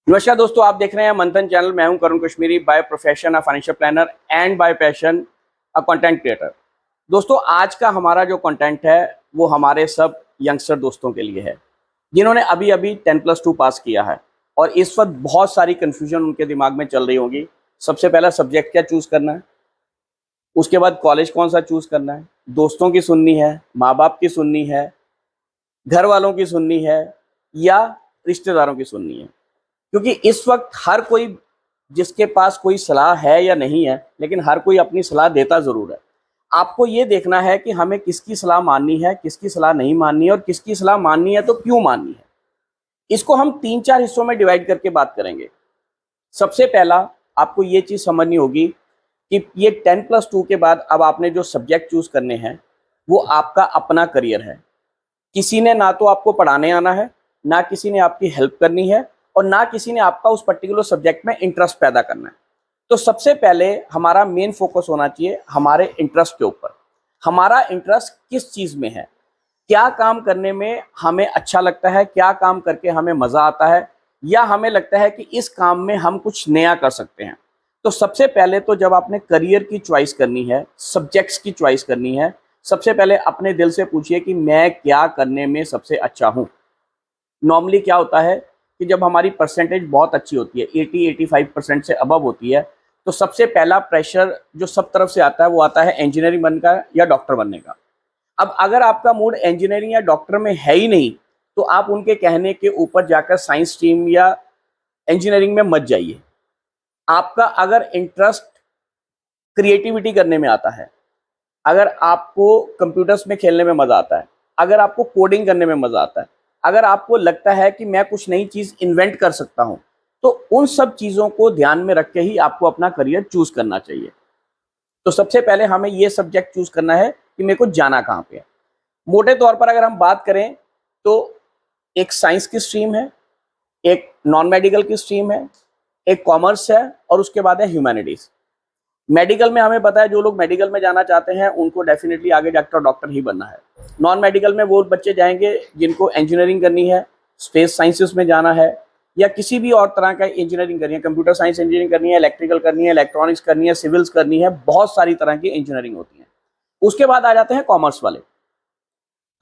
नमस्कार दोस्तों, आप देख रहे हैं मंथन चैनल। मैं हूं Karun Kashmiri, by profession a financial planner and by passion a content creator. दोस्तों, आज का हमारा जो कंटेंट है वो हमारे सब यंगस्टर दोस्तों के लिए है जिन्होंने अभी अभी 10+2 पास किया है और इस वक्त बहुत सारी कन्फ्यूजन उनके दिमाग में चल रही होगी। सबसे पहला सब्जेक्ट क्या चूज करना है, उसके बाद कॉलेज कौन सा चूज करना है, दोस्तों की सुननी है, माँ बाप की सुननी है, घर वालों की सुननी है या रिश्तेदारों की सुननी है। क्योंकि इस वक्त हर कोई, जिसके पास कोई सलाह है या नहीं है, लेकिन हर कोई अपनी सलाह देता ज़रूर है। आपको ये देखना है कि हमें किसकी सलाह माननी है, किसकी सलाह नहीं माननी है और किसकी सलाह माननी है तो क्यों माननी है। इसको हम 3-4 हिस्सों में डिवाइड करके बात करेंगे। सबसे पहला, आपको ये चीज़ समझनी होगी कि ये 10+2 के बाद अब आपने जो सब्जेक्ट चूज़ करने हैं वो आपका अपना करियर है। किसी ने ना तो आपको पढ़ाने आना है, ना किसी ने आपकी हेल्प करनी है और ना किसी ने आपका उस पर्टिकुलर सब्जेक्ट में इंटरेस्ट पैदा करना है। तो सबसे पहले हमारा मेन फोकस होना चाहिए हमारे इंटरेस्ट के ऊपर। हमारा इंटरेस्ट किस चीज़ में है, क्या काम करने में हमें अच्छा लगता है, क्या काम करके हमें मज़ा आता है या हमें लगता है कि इस काम में हम कुछ नया कर सकते हैं। तो सबसे पहले तो जब आपने करियर की चॉइस करनी है, सब्जेक्ट्स की चॉइस करनी है, सबसे पहले अपने दिल से पूछिए कि मैं क्या करने में सबसे अच्छा हूँ। नॉर्मली क्या होता है कि जब हमारी परसेंटेज बहुत अच्छी होती है, 80-85% से अबव होती है, तो सबसे पहला प्रेशर जो सब तरफ से आता है वो आता है इंजीनियरिंग बनने का या डॉक्टर बनने का। अब अगर आपका मूड इंजीनियरिंग या डॉक्टर में है ही नहीं, तो आप उनके कहने के ऊपर जाकर साइंस स्ट्रीम या इंजीनियरिंग में मत जाइए। आपका अगर इंटरेस्ट क्रिएटिविटी करने में आता है, अगर आपको कंप्यूटर्स में खेलने में मज़ा आता है, अगर आपको कोडिंग करने में मज़ा आता है, अगर आपको लगता है कि मैं कुछ नई चीज़ इन्वेंट कर सकता हूँ, तो उन सब चीज़ों को ध्यान में रख के ही आपको अपना करियर चूज़ करना चाहिए। तो सबसे पहले हमें ये सब्जेक्ट चूज़ करना है कि मेरे को जाना कहाँ पे है। मोटे तौर पर अगर हम बात करें तो एक साइंस की स्ट्रीम है, एक नॉन मेडिकल की स्ट्रीम है, एक कॉमर्स है और उसके बाद है ह्यूमैनिटीज़। मेडिकल में हमें पता है जो लोग मेडिकल में जाना चाहते हैं उनको डेफिनेटली आगे जाकर डॉक्टर ही बनना है। नॉन मेडिकल में वो बच्चे जाएंगे जिनको इंजीनियरिंग करनी है, स्पेस साइंसेस में जाना है या किसी भी और तरह का इंजीनियरिंग करनी है, कंप्यूटर साइंस इंजीनियरिंग करनी है, इलेक्ट्रिकल करनी है, इलेक्ट्रॉनिक्स करनी है, सिविल्स करनी है, बहुत सारी तरह की इंजीनियरिंग होती है। उसके बाद आ जाते हैं कॉमर्स वाले।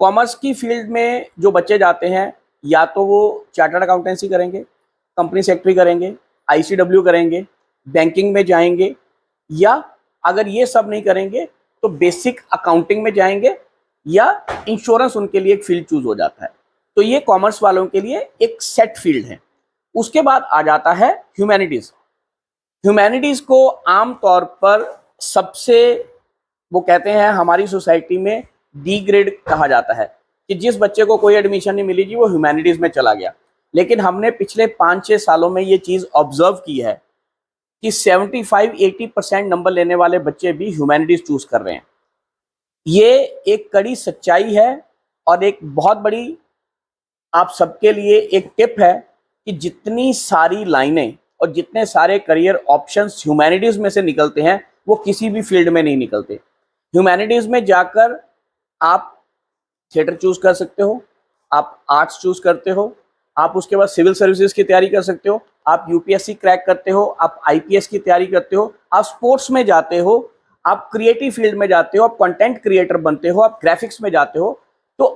कॉमर्स की फील्ड में जो बच्चे जाते हैं या तो वो चार्टर्ड अकाउंटेंसी करेंगे, कंपनी सेक्रेटरी करेंगे, ICW करेंगे, बैंकिंग में जाएंगे या अगर ये सब नहीं करेंगे तो बेसिक अकाउंटिंग में जाएंगे या इंश्योरेंस उनके लिए एक फील्ड चूज हो जाता है। तो ये कॉमर्स वालों के लिए एक सेट फील्ड है। उसके बाद आ जाता है ह्यूमैनिटीज। ह्यूमैनिटीज को आम तौर पर सबसे, वो कहते हैं हमारी सोसाइटी में डी ग्रेड कहा जाता है कि जिस बच्चे को कोई एडमिशन नहीं मिली जी वो ह्यूमैनिटीज में चला गया। लेकिन हमने पिछले 5-6 सालों में ये चीज ऑब्जर्व की है कि 75-80% नंबर लेने वाले बच्चे भी ह्यूमैनिटीज चूज कर रहे हैं। ये एक कड़ी सच्चाई है और एक बहुत बड़ी आप सबके लिए एक टिप है कि जितनी सारी लाइनें और जितने सारे करियर ऑप्शंस ह्यूमैनिटीज में से निकलते हैं वो किसी भी फील्ड में नहीं निकलते। ह्यूमैनिटीज में जाकर आप थिएटर चूज कर सकते हो, आप आर्ट्स चूज करते हो, आप उसके बाद सिविल सर्विसेज की तैयारी कर सकते हो, आप UPSC क्रैक करते हो, आप IPS की तैयारी करते हो, आप स्पोर्ट्स में जाते हो, आप क्रिएटिव फील्ड में जाते हो, आप कंटेंट क्रिएटर बनते हो, आप ग्राफिक्स में जाते हो। तो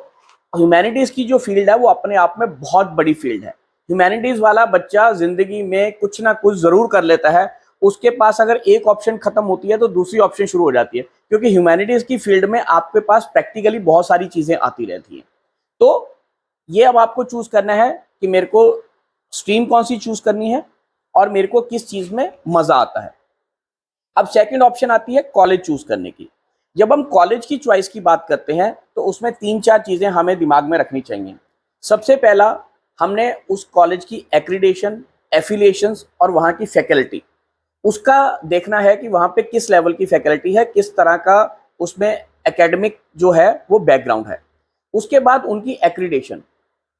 ह्यूमैनिटीज की जो फील्ड है वो अपने आप में बहुत बड़ी फील्ड है। ह्यूमैनिटीज वाला बच्चा जिंदगी में कुछ ना कुछ जरूर कर लेता है। उसके पास अगर एक ऑप्शन खत्म होती है तो दूसरी ऑप्शन शुरू हो जाती है, क्योंकि ह्यूमैनिटीज की फील्ड में आपके पास प्रैक्टिकली बहुत सारी चीजें आती रहती हैं। तो ये अब आपको चूज करना है कि मेरे को स्ट्रीम कौन सी चूज करनी है और मेरे को किस चीज में मजा आता है। अब सेकंड ऑप्शन आती है कॉलेज चूज करने की। जब हम कॉलेज की चॉइस की बात करते हैं तो उसमें 3-4 चीजें हमें दिमाग में रखनी चाहिए। सबसे पहला, हमने उस कॉलेज की एक्रीडेशन, एफिलिएशंस और वहाँ की फैकल्टी, उसका देखना है कि वहाँ पे किस लेवल की फैकल्टी है, किस तरह का उसमें एकेडमिक जो है वो बैकग्राउंड है। उसके बाद उनकी एक्रीडेशन,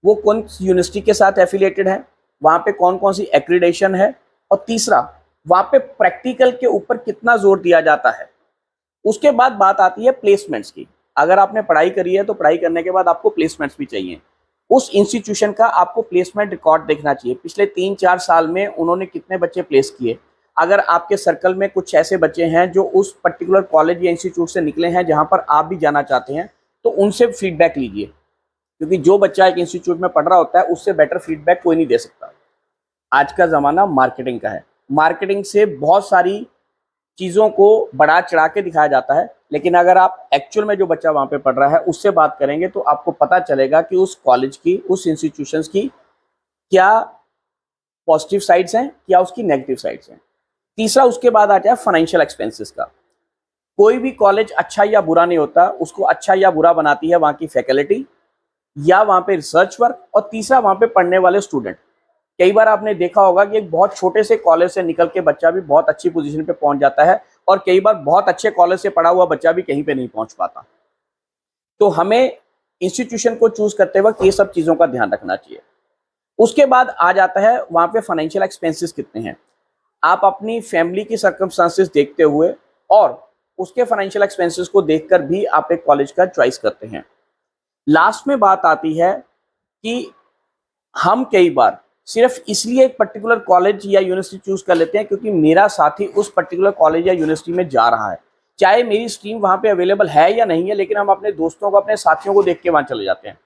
वो कौन सी यूनिवर्सिटी के साथ एफिलिएटेड है, वहाँ पे कौन कौन सी एक्रीडेशन है, और तीसरा वहाँ पे प्रैक्टिकल के ऊपर कितना जोर दिया जाता है। उसके बाद बात आती है प्लेसमेंट्स की। अगर आपने पढ़ाई करी है तो पढ़ाई करने के बाद आपको प्लेसमेंट्स भी चाहिए। उस इंस्टीट्यूशन का आपको प्लेसमेंट रिकॉर्ड देखना चाहिए। पिछले 3-4 साल में उन्होंने कितने बच्चे प्लेस किए। अगर आपके सर्कल में कुछ ऐसे बच्चे हैं जो उस पर्टिकुलर कॉलेज या इंस्टीट्यूट से निकले हैं जहां पर आप भी जाना चाहते हैं, तो उनसे फीडबैक लीजिए, क्योंकि जो बच्चा एक इंस्टीट्यूट में पढ़ रहा होता है उससे बेटर फीडबैक कोई नहीं दे सकता। आज का ज़माना मार्केटिंग का है। मार्केटिंग से बहुत सारी चीज़ों को बढ़ा चढ़ा के दिखाया जाता है, लेकिन अगर आप एक्चुअल में जो बच्चा वहाँ पे पढ़ रहा है उससे बात करेंगे तो आपको पता चलेगा कि उस कॉलेज की, उस इंस्टीट्यूशंस की क्या पॉजिटिव साइड्स हैं, क्या उसकी नेगेटिव साइड्स हैं। तीसरा उसके बाद आता है फाइनेंशियल एक्सपेंसेस का। कोई भी कॉलेज अच्छा या बुरा नहीं होता, उसको अच्छा या बुरा बनाती है वहाँ की फैकल्टी या वहाँ पे रिसर्च वर्क, और तीसरा वहाँ पे पढ़ने वाले स्टूडेंट। कई बार आपने देखा होगा कि एक बहुत छोटे से कॉलेज से निकल के बच्चा भी बहुत अच्छी पोजीशन पे पहुंच जाता है, और कई बार बहुत अच्छे कॉलेज से पढ़ा हुआ बच्चा भी कहीं पे नहीं पहुंच पाता। तो हमें इंस्टीट्यूशन को चूज करते वक्त ये सब चीज़ों का ध्यान रखना चाहिए। उसके बाद आ जाता है वहाँ पे फाइनेंशियल एक्सपेंसेस कितने हैं। आप अपनी फैमिली की सर्कमस्टांसेस देखते हुए और उसके फाइनेंशियल एक्सपेंसेस को देखकर भी आप एक कॉलेज का चॉइस करते हैं। लास्ट में बात आती है कि हम कई बार सिर्फ इसलिए एक पर्टिकुलर कॉलेज या यूनिवर्सिटी चूज कर लेते हैं क्योंकि मेरा साथी उस पर्टिकुलर कॉलेज या यूनिवर्सिटी में जा रहा है, चाहे मेरी स्ट्रीम वहाँ पे अवेलेबल है या नहीं है, लेकिन हम अपने दोस्तों को, अपने साथियों को देख के वहाँ चले जाते हैं।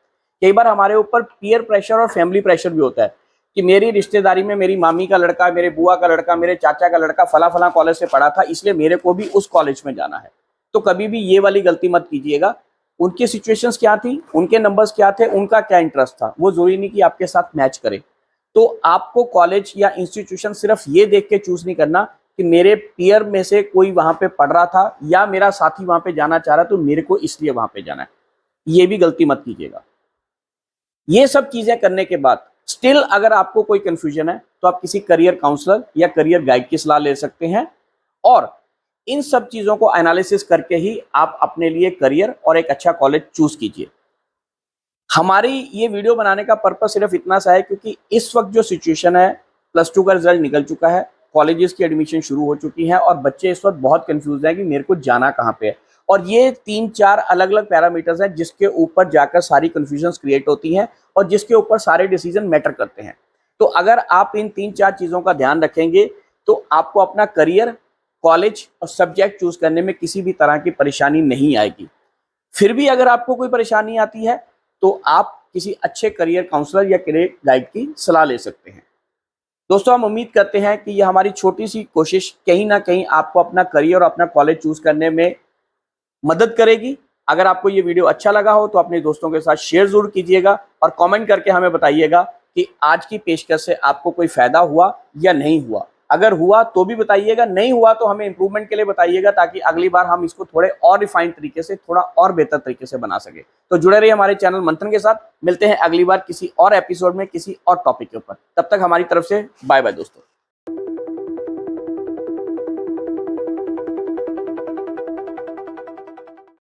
कई बार हमारे ऊपर पीयर प्रेशर और फैमिली प्रेशर भी होता है कि मेरी रिश्तेदारी में मेरी मामी का लड़का, मेरे बुआ का लड़का, मेरे चाचा का लड़का फला फला कॉलेज से पढ़ा था, इसलिए मेरे को भी उस कॉलेज में जाना है। तो कभी भी ये वाली गलती मत कीजिएगा। उनकी सिचुएशंस क्या थी, उनके नंबर्स क्या थे, उनका क्या इंटरेस्ट था, वो जरूरी नहीं कि आपके साथ मैच करे। तो आपको कॉलेज या इंस्टीट्यूशन सिर्फ ये देख के चूज नहीं करना कि मेरे पीयर में से कोई वहां पे पढ़ रहा था या मेरा साथी वहां पे जाना चाह रहा, तो मेरे को इसलिए वहां पे जाना है। ये भी गलती मत कीजिएगा। ये सब चीजें करने के बाद स्टिल अगर आपको कोई कंफ्यूजन है तो आप किसी करियर काउंसलर या करियर गाइड की सलाह ले सकते हैं, और इन सब चीजों को एनालिसिस करके ही आप अपने लिए करियर और एक अच्छा कॉलेज चूज कीजिए। हमारी ये वीडियो बनाने का पर्पस सिर्फ इतना सा है क्योंकि इस वक्त जो सिचुएशन है, +2 का रिजल्ट निकल चुका है, कॉलेजेस की एडमिशन शुरू हो चुकी है और बच्चे इस वक्त बहुत कंफ्यूज हैं कि मेरे को जाना कहाँ पे है। और ये 3-4 अलग अलग पैरामीटर्स हैं जिसके ऊपर जाकर सारी कंफ्यूजन्स क्रिएट होती हैं और जिसके ऊपर सारे डिसीजन मैटर करते हैं। तो अगर आप इन 3-4 चीज़ों का ध्यान रखेंगे तो आपको अपना करियर, कॉलेज और सब्जेक्ट चूज करने में किसी भी तरह की परेशानी नहीं आएगी। फिर भी अगर आपको कोई परेशानी आती है तो आप किसी अच्छे करियर काउंसलर या करियर गाइड की सलाह ले सकते हैं। दोस्तों, हम उम्मीद करते हैं कि यह हमारी छोटी सी कोशिश कहीं ना कहीं आपको अपना करियर और अपना कॉलेज चूज करने में मदद करेगी। अगर आपको ये वीडियो अच्छा लगा हो तो अपने दोस्तों के साथ शेयर जरूर कीजिएगा और कमेंट करके हमें बताइएगा कि आज की पेशकश से आपको कोई फायदा हुआ या नहीं हुआ। अगर हुआ तो भी बताइएगा, नहीं हुआ तो हमें इंप्रूवमेंट के लिए बताइएगा, ताकि अगली बार हम इसको थोड़े और रिफाइंड तरीके से, थोड़ा और बेहतर तरीके से बना सके। तो जुड़े रहिए हमारे चैनल मंथन के साथ। मिलते हैं अगली बार किसी और एपिसोड में, किसी और टॉपिक के ऊपर। तब तक हमारी तरफ से बाय बाय दोस्तों।